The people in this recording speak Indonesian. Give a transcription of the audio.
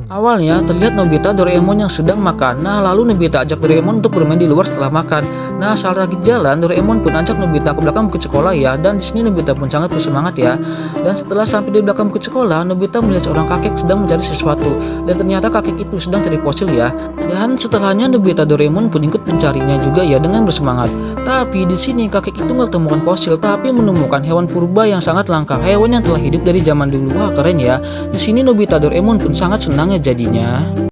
Awalnya terlihat Nobita Doraemon yang sedang makan. Nah, lalu Nobita ajak Doraemon untuk bermain di luar setelah makan. Nah, saat lagi jalan, Doraemon pun ajak Nobita ke belakang bukit sekolah ya. Dan di sini Nobita pun sangat bersemangat ya. Dan setelah sampai di belakang bukit sekolah, Nobita melihat seorang kakek sedang mencari sesuatu. Dan ternyata kakek itu sedang cari fosil ya. Dan setelahnya Nobita Doraemon pun ikut mencarinya juga ya dengan bersemangat. Tapi di sini kakek itu nggak temukan fosil, tapi menemukan hewan purba yang sangat langka, hewan yang telah hidup dari zaman dulu. Wah, keren ya. Di sini Nobita Doraemon pun sangat senang ya jadinya.